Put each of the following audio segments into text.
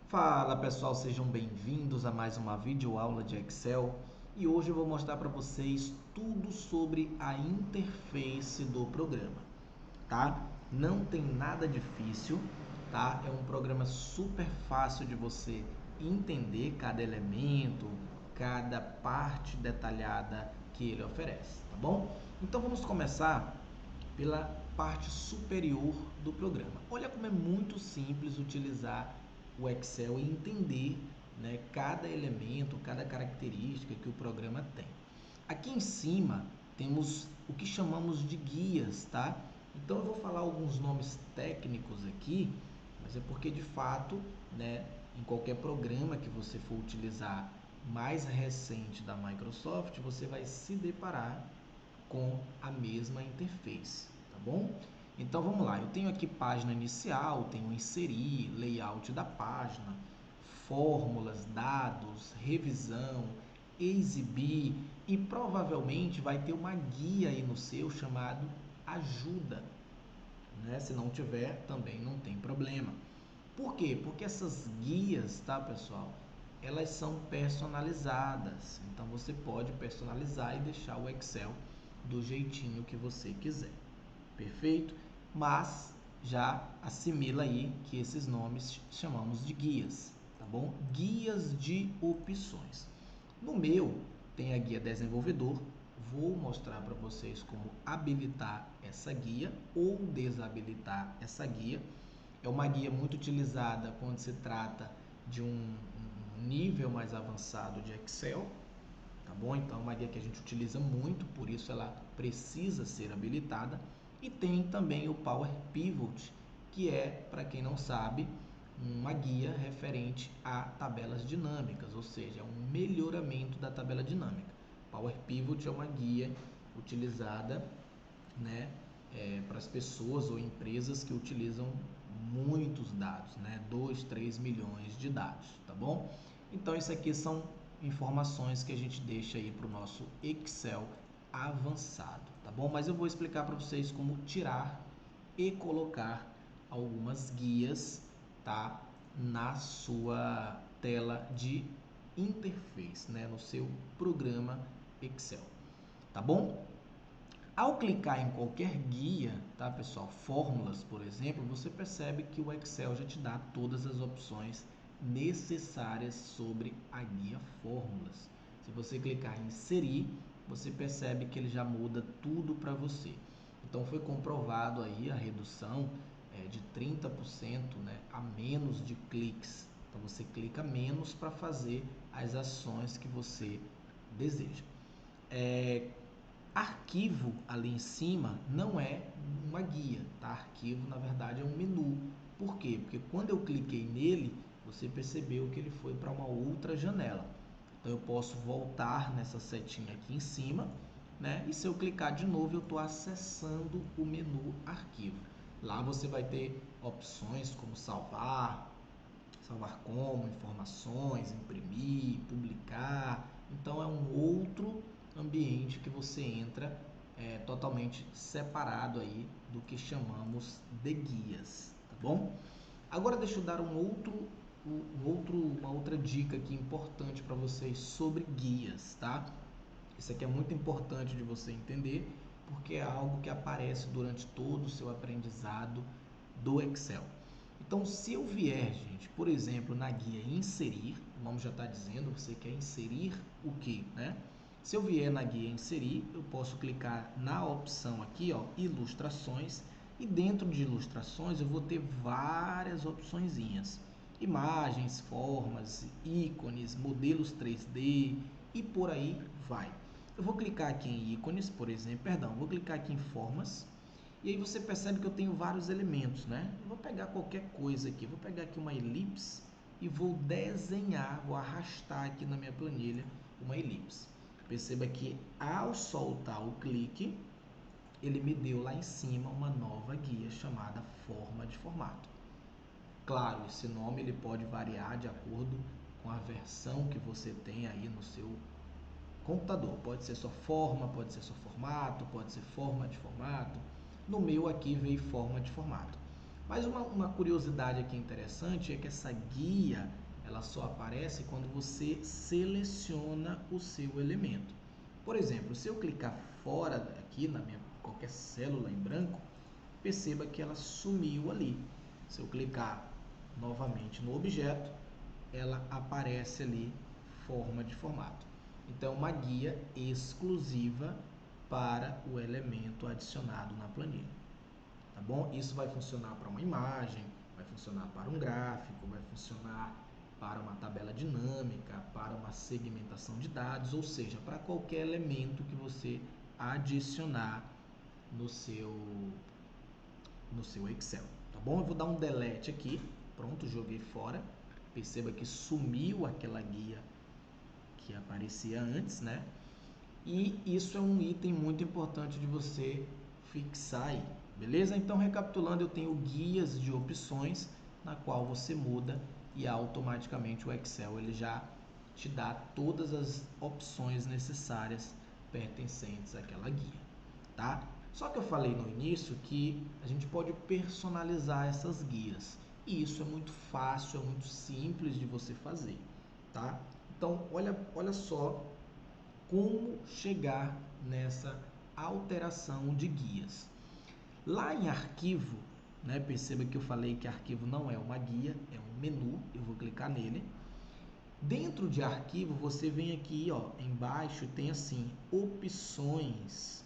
Fala pessoal, sejam bem-vindos a mais uma videoaula de Excel e hoje eu vou mostrar para vocês tudo sobre a interface do programa, tá? Não tem nada difícil, tá? É um programa super fácil de você entender cada elemento, cada parte detalhada que ele oferece, tá bom? Então vamos começar pela parte superior do programa. Olha como é muito simples utilizar o Excel e entender, né, cada elemento, cada característica que o programa tem. Aqui em cima temos o que chamamos de guias, tá? Então eu vou falar alguns nomes técnicos aqui, mas é porque de fato, né, em qualquer programa que você for utilizar mais recente da Microsoft, você vai se deparar com a mesma interface, tá bom? Então vamos lá, eu tenho aqui página inicial, tenho inserir, layout da página, fórmulas, dados, revisão, exibir e provavelmente vai ter uma guia aí no seu chamado ajuda, né? Se não tiver, também não tem problema. Por quê? Porque essas guias, tá, pessoal? Elas são personalizadas. Então você pode personalizar e deixar o Excel do jeitinho que você quiser. Perfeito? Mas já assimila aí que esses nomes chamamos de guias, tá bom? Guias de opções. No meu tem a guia desenvolvedor. Vou mostrar para vocês como habilitar essa guia ou desabilitar essa guia. É uma guia muito utilizada quando se trata de um nível mais avançado de Excel, tá bom? Então é uma guia que a gente utiliza muito, por isso ela precisa ser habilitada. E tem também o Power Pivot, que é, para quem não sabe, uma guia referente a tabelas dinâmicas, ou seja, é um melhoramento da tabela dinâmica. Power Pivot é uma guia utilizada, né, para as pessoas ou empresas que utilizam muitos dados, né, 2, 3 milhões de dados, tá bom? Então isso aqui são informações que a gente deixa aí para o nosso Excel avançado, tá bom? Mas eu vou explicar para vocês como tirar e colocar algumas guias, tá, na sua tela de interface, né, no seu programa Excel, tá bom? Ao clicar em qualquer guia, tá, pessoal, fórmulas, por exemplo, você percebe que o Excel já te dá todas as opções necessárias sobre a guia fórmulas. Se você clicar em inserir, você percebe que ele já muda tudo para você. Então foi comprovado aí a redução de 30%, né, a menos de cliques. Então você clica menos para fazer as ações que você deseja. Arquivo ali em cima não é uma guia, tá? Arquivo na verdade é um menu. Por quê? Porque quando eu cliquei nele, você percebeu que ele foi para uma outra janela. Então eu posso voltar nessa setinha aqui em cima, né? E se eu clicar de novo, eu estou acessando o menu arquivo. Lá você vai ter opções como salvar, salvar como, informações, imprimir, publicar. Então é um outro ambiente que você entra totalmente separado aí do que chamamos de guias, tá bom? Agora deixa eu dar uma outra dica aqui importante para vocês sobre guias, tá? Isso aqui é muito importante de você entender, porque é algo que aparece durante todo o seu aprendizado do Excel. Então, se eu vier, gente, por exemplo, na guia inserir, o nome já está dizendo, você quer inserir o que, né? Se eu vier na guia inserir, eu posso clicar na opção aqui, ó, ilustrações, e dentro de ilustrações eu vou ter várias opçõezinhas. Imagens, formas, ícones, modelos 3D e por aí vai. Eu vou clicar aqui em ícones, por exemplo, vou clicar aqui em formas, e aí você percebe que eu tenho vários elementos, né? Eu vou pegar qualquer coisa aqui, vou pegar aqui uma elipse e vou desenhar, vou arrastar aqui na minha planilha uma elipse. Perceba que ao soltar o clique, ele me deu lá em cima uma nova guia chamada forma de formato. Claro, esse nome ele pode variar de acordo com a versão que você tem aí no seu computador. Pode ser só forma, pode ser só formato, pode ser forma de formato. No meu aqui veio forma de formato. Mas uma curiosidade aqui interessante é que essa guia ela só aparece quando você seleciona o seu elemento. Por exemplo, se eu clicar fora aqui na minha qualquer célula em branco, perceba que ela sumiu ali. Se eu clicar novamente no objeto, ela aparece ali forma de formato. Então, uma guia exclusiva para o elemento adicionado na planilha. Tá bom? Isso vai funcionar para uma imagem, vai funcionar para um gráfico, vai funcionar para uma tabela dinâmica, para uma segmentação de dados, ou seja, para qualquer elemento que você adicionar no seu Excel, tá bom? Eu vou dar um delete aqui, pronto, joguei fora. Perceba que sumiu aquela guia que aparecia antes, né? E isso é um item muito importante de você fixar aí, beleza? Então, recapitulando, eu tenho guias de opções na qual você muda e automaticamente o Excel ele já te dá todas as opções necessárias pertencentes àquela guia, tá? Só que eu falei no início que a gente pode personalizar essas guias e isso é muito fácil, é muito simples de você fazer, tá? Então, olha só como chegar nessa alteração de guias. Lá em arquivo, né, perceba que eu falei que arquivo não é uma guia, é um menu, eu vou clicar nele. Dentro de arquivo, você vem aqui, ó, embaixo tem assim, opções.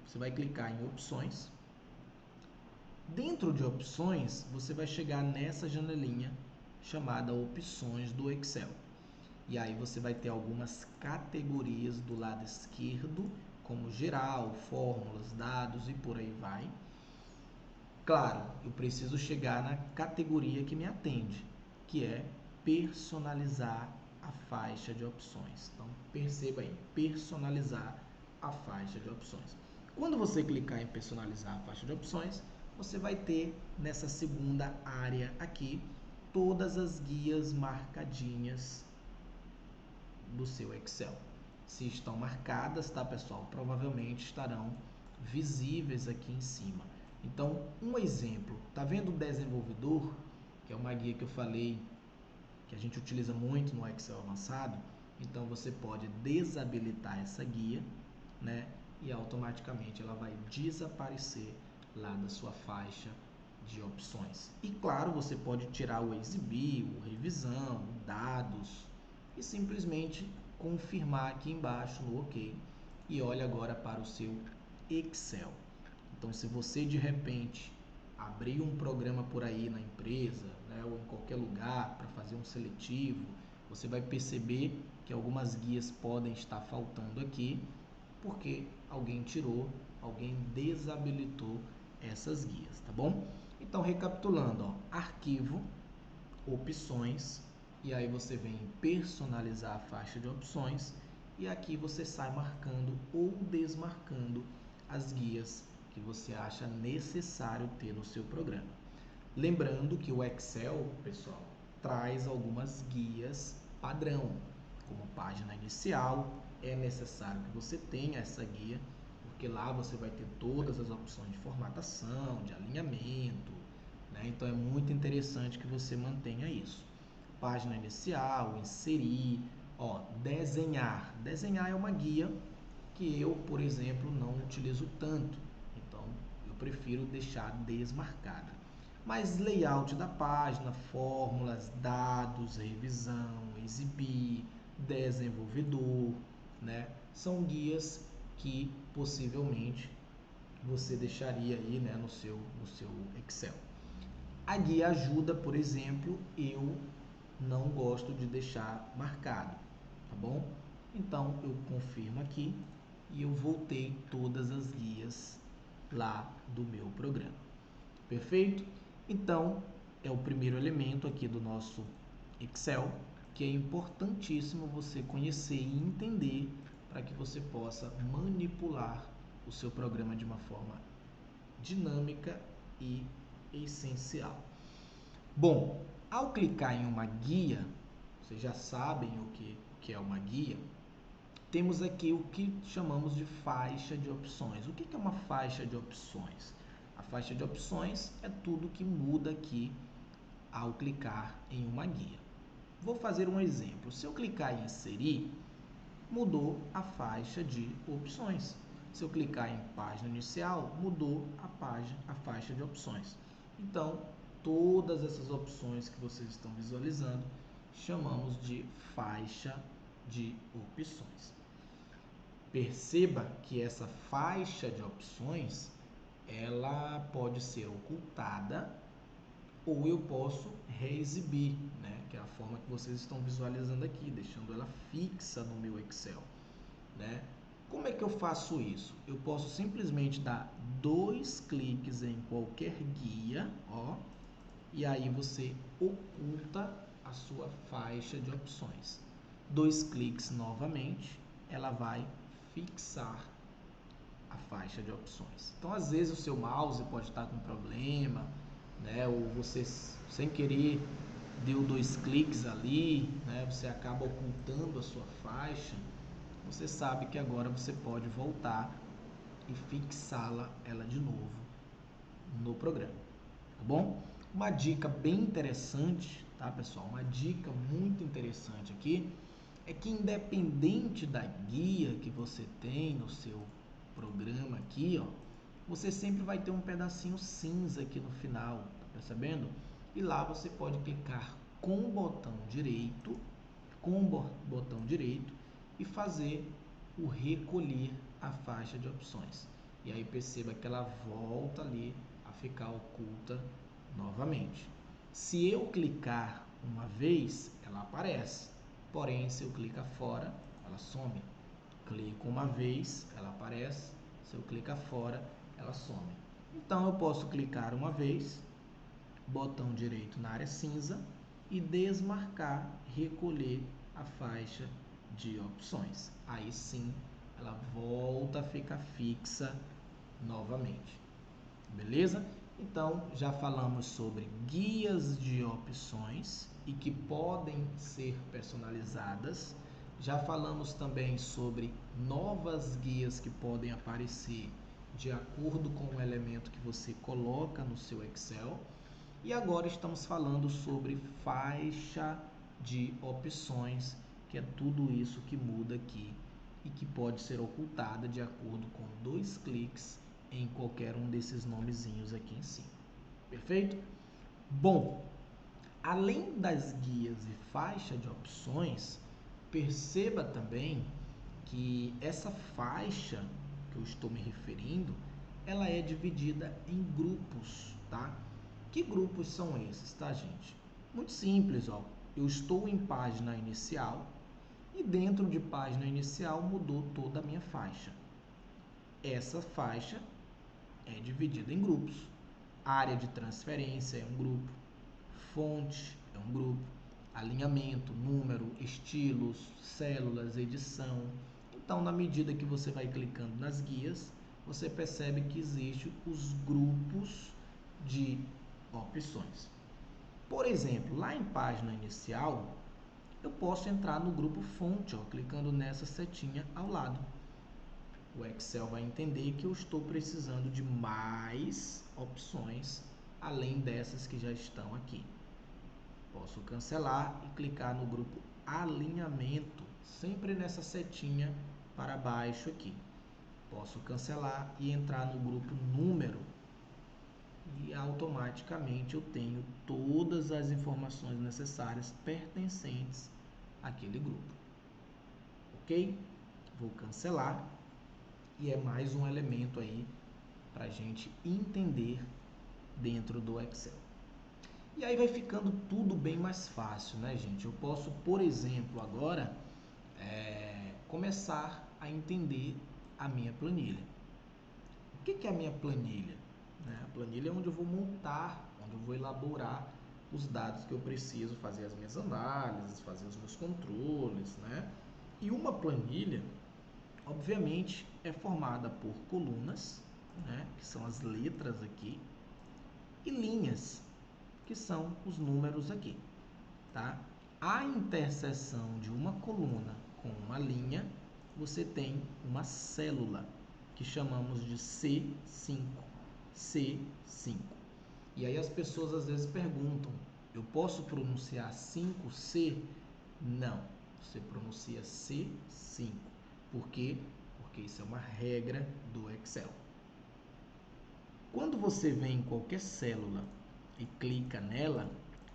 Você vai clicar em opções. Dentro de opções, você vai chegar nessa janelinha chamada opções do Excel. E aí você vai ter algumas categorias do lado esquerdo, como geral, fórmulas, dados e por aí vai. Claro, eu preciso chegar na categoria que me atende, que é personalizar a faixa de opções. Então, perceba aí, personalizar a faixa de opções. Quando você clicar em personalizar a faixa de opções, você vai ter nessa segunda área aqui todas as guias marcadinhas do seu Excel. Se estão marcadas, tá, pessoal? Provavelmente estarão visíveis aqui em cima. Então, um exemplo, tá vendo o desenvolvedor, que é uma guia que eu falei que a gente utiliza muito no Excel avançado? Então, você pode desabilitar essa guia, né? E automaticamente ela vai desaparecer lá da sua faixa de opções. E claro, você pode tirar o exibir, o revisão, o dados e simplesmente confirmar aqui embaixo no OK. E olha agora para o seu Excel. Então, se você de repente abrir um programa por aí na empresa, né, ou em qualquer lugar para fazer um seletivo, você vai perceber que algumas guias podem estar faltando aqui, porque alguém tirou, alguém desabilitou essas guias, tá bom? Então, recapitulando, ó, arquivo, opções, e aí você vem em personalizar a faixa de opções, e aqui você sai marcando ou desmarcando as guias que você acha necessário ter no seu programa. Lembrando que o Excel, pessoal, traz algumas guias padrão, como página inicial. É necessário que você tenha essa guia, porque lá você vai ter todas as opções de formatação, de alinhamento, né? Então é muito interessante que você mantenha isso. Página inicial, inserir, ó, desenhar. Desenhar é uma guia que eu, por exemplo, não utilizo tanto. Então eu prefiro deixar desmarcada. Mas layout da página, fórmulas, dados, revisão, exibir, desenvolvedor, né? São guias que possivelmente você deixaria aí, né, no seu Excel. A guia ajuda, por exemplo, eu não gosto de deixar marcado, tá bom? Então eu confirmo aqui e eu voltei todas as guias lá do meu programa. Perfeito? Então, é o primeiro elemento aqui do nosso Excel, que é importantíssimo você conhecer e entender para que você possa manipular o seu programa de uma forma dinâmica e essencial. Bom, ao clicar em uma guia, vocês já sabem o que é uma guia, temos aqui o que chamamos de faixa de opções. O que é uma faixa de opções? A faixa de opções é tudo que muda aqui ao clicar em uma guia. Vou fazer um exemplo. Se eu clicar em inserir, mudou a faixa de opções. Se eu clicar em página inicial, mudou a faixa de opções. Então, todas essas opções que vocês estão visualizando, chamamos de faixa de opções. Perceba que essa faixa de opções, ela pode ser ocultada ou eu posso reexibir, né? Que é a forma que vocês estão visualizando aqui, deixando ela fixa no meu Excel, né? Como é que eu faço isso? Eu posso simplesmente dar 2 cliques em qualquer guia, ó, e aí você oculta a sua faixa de opções. 2 cliques novamente, ela vai fixar a faixa de opções. Então, às vezes o seu mouse pode estar com problema, né? Ou você sem querer deu 2 cliques ali, né? Você acaba ocultando a sua faixa. Você sabe que agora você pode voltar e fixá-la ela de novo no programa, tá bom? Uma dica bem interessante, tá, pessoal? Uma dica muito interessante aqui é que independente da guia que você tem no seu programa aqui, ó, você sempre vai ter um pedacinho cinza aqui no final, tá percebendo? E lá você pode clicar com o botão direito, e fazer o recolher a faixa de opções. E aí perceba que ela volta ali a ficar oculta novamente. Se eu clicar uma vez, ela aparece. Porém, se eu clicar fora, ela some. Clico uma vez, ela aparece. Se eu clicar fora, ela some. Então, eu posso clicar uma vez, botão direito na área cinza e desmarcar, recolher a faixa de opções. Aí sim, ela volta a ficar fixa novamente. Beleza? Então, já falamos sobre guias de opções e que podem ser personalizadas. Já falamos também sobre novas guias que podem aparecer de acordo com o elemento que você coloca no seu Excel. E agora estamos falando sobre faixa de opções, que é tudo isso que muda aqui e que pode ser ocultada de acordo com 2 cliques em qualquer um desses nomezinhos aqui em cima. Perfeito? Bom, além das guias e faixa de opções, perceba também que essa faixa que eu estou me referindo, ela é dividida em grupos, tá? Que grupos são esses, tá, gente? Muito simples, ó. Eu estou em página inicial e dentro de página inicial mudou toda a minha faixa. Essa faixa é dividida em grupos. Área de transferência é um grupo, fonte é um grupo, alinhamento, número, estilos, células, edição. Então, na medida que você vai clicando nas guias, você percebe que existem os grupos de opções. Por exemplo, lá em página inicial, eu posso entrar no grupo fonte, ó, clicando nessa setinha ao lado. O Excel vai entender que eu estou precisando de mais opções além dessas que já estão aqui. Posso cancelar e clicar no grupo alinhamento, sempre nessa setinha para baixo aqui. Posso cancelar e entrar no grupo número e automaticamente eu tenho todas as informações necessárias pertencentes àquele grupo. Ok? Vou cancelar. E é mais um elemento aí para a gente entender dentro do Excel. E aí vai ficando tudo bem mais fácil, né, gente? Eu posso, por exemplo, agora começar a entender a minha planilha. O que é a minha planilha? A planilha é onde eu vou montar, onde eu vou elaborar os dados que eu preciso fazer as minhas análises, fazer os meus controles, né? E uma planilha, obviamente, é formada por colunas, né, que são as letras aqui, e linhas, que são os números aqui, tá? A interseção de uma coluna com uma linha, você tem uma célula, que chamamos de C5. C5. E aí as pessoas às vezes perguntam, eu posso pronunciar 5C? Não, você pronuncia C5. Por quê? Porque isso é uma regra do Excel. Quando você vem em qualquer célula e clica nela,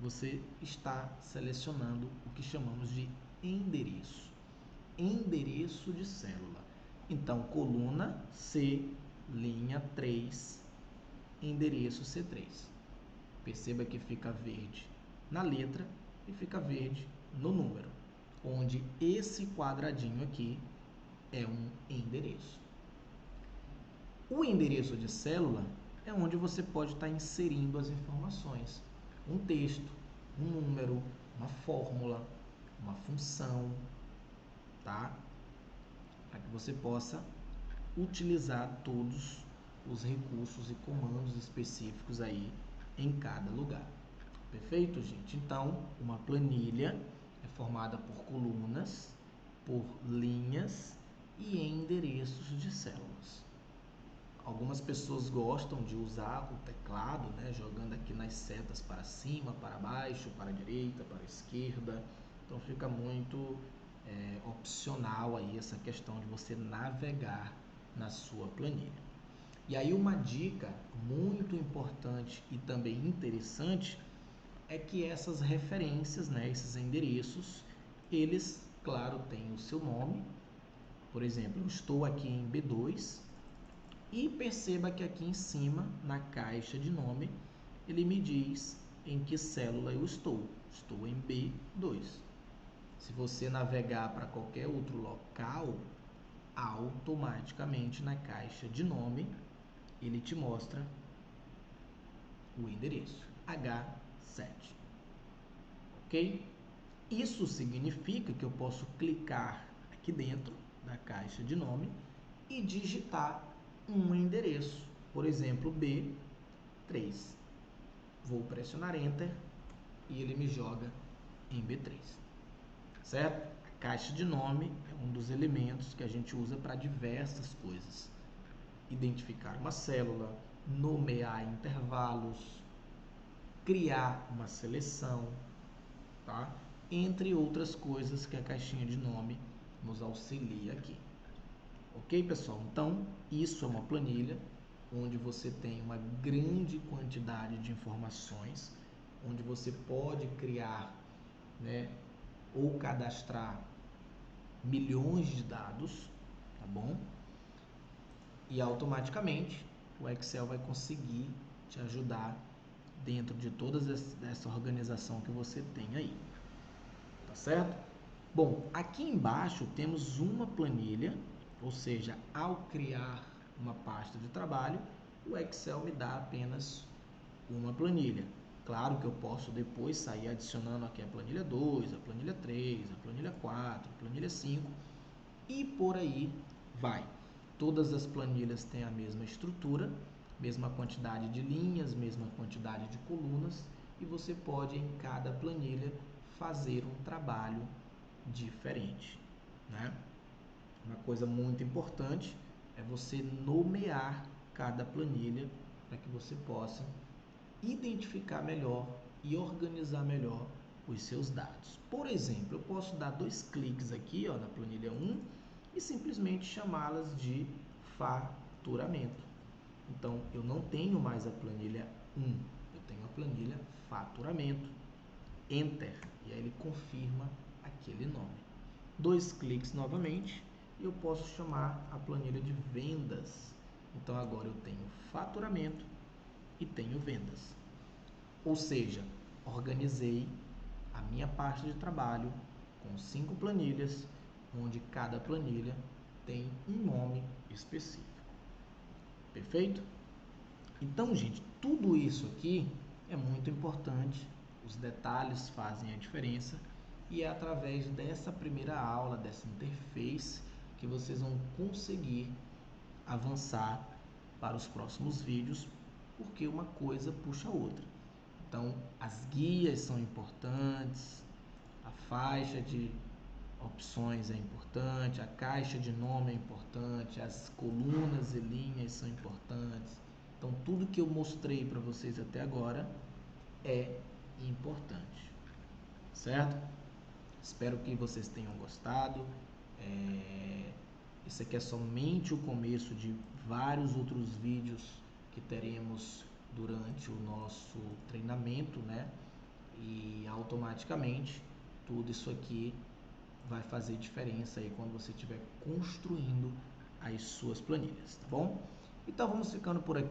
você está selecionando o que chamamos de endereço. Endereço de célula. Então, coluna C, linha 3, endereço C3. Perceba que fica verde na letra e fica verde no número, onde esse quadradinho aqui é um endereço. O endereço de célula é onde você pode estar inserindo as informações. Um texto, um número, uma fórmula, uma função, tá? Para que você possa utilizar todos os recursos e comandos específicos aí em cada lugar. Perfeito, gente? Então, uma planilha é formada por colunas, por linhas e endereços de células. Algumas pessoas gostam de usar o teclado, né, jogando aqui nas setas para cima, para baixo, para a direita, para a esquerda. Então fica muito opcional aí essa questão de você navegar na sua planilha. E aí uma dica muito importante e também interessante é que essas referências, né, esses endereços, eles, claro, têm o seu nome. Por exemplo, eu estou aqui em B2 e perceba que aqui em cima, na caixa de nome, ele me diz em que célula eu estou. Estou em B2. Se você navegar para qualquer outro local, automaticamente na caixa de nome, ele te mostra o endereço, H7. Ok? Isso significa que eu posso clicar aqui dentro da caixa de nome e digitar um endereço, por exemplo, B3. Vou pressionar Enter e ele me joga em B3. Certo? A caixa de nome é um dos elementos que a gente usa para diversas coisas. Identificar uma célula, nomear intervalos, criar uma seleção, tá? Entre outras coisas que a caixinha de nome nos auxilia aqui. Ok, pessoal? Então, isso é uma planilha onde você tem uma grande quantidade de informações, onde você pode criar, né, ou cadastrar milhões de dados, tá bom? E automaticamente o Excel vai conseguir te ajudar dentro de toda essa organização que você tem aí, tá certo? Bom, aqui embaixo temos uma planilha, ou seja, ao criar uma pasta de trabalho, o Excel me dá apenas uma planilha. Claro que eu posso depois sair adicionando aqui a planilha 2, a planilha 3, a planilha 4, a planilha 5 e por aí vai. Todas as planilhas têm a mesma estrutura, mesma quantidade de linhas, mesma quantidade de colunas e você pode em cada planilha fazer um trabalho diferente, né? Uma coisa muito importante é você nomear cada planilha para que você possa identificar melhor e organizar melhor os seus dados. Por exemplo, eu posso dar 2 cliques aqui, ó, na planilha 1 e simplesmente chamá-las de faturamento. Então, eu não tenho mais a planilha 1, eu tenho a planilha faturamento. Enter, e aí ele confirma aquele nome. 2 cliques novamente e eu posso chamar a planilha de vendas. Então, agora eu tenho faturamento e tenho vendas. Ou seja, organizei a minha pasta de trabalho com 5 planilhas, onde cada planilha tem um nome específico. Perfeito? Então, gente, tudo isso aqui é muito importante, os detalhes fazem a diferença e é através dessa primeira aula, dessa interface, que vocês vão conseguir avançar para os próximos vídeos, porque uma coisa puxa a outra. Então, as guias são importantes, a faixa de opções é importante, a caixa de nome é importante, as colunas e linhas são importantes, Então, tudo que eu mostrei para vocês até agora é importante, certo? Espero que vocês tenham gostado. Esse aqui é somente o começo de vários outros vídeos que teremos durante o nosso treinamento, né? E automaticamente tudo isso aqui vai fazer diferença aí quando você estiver construindo as suas planilhas, tá bom? Então vamos ficando por aqui.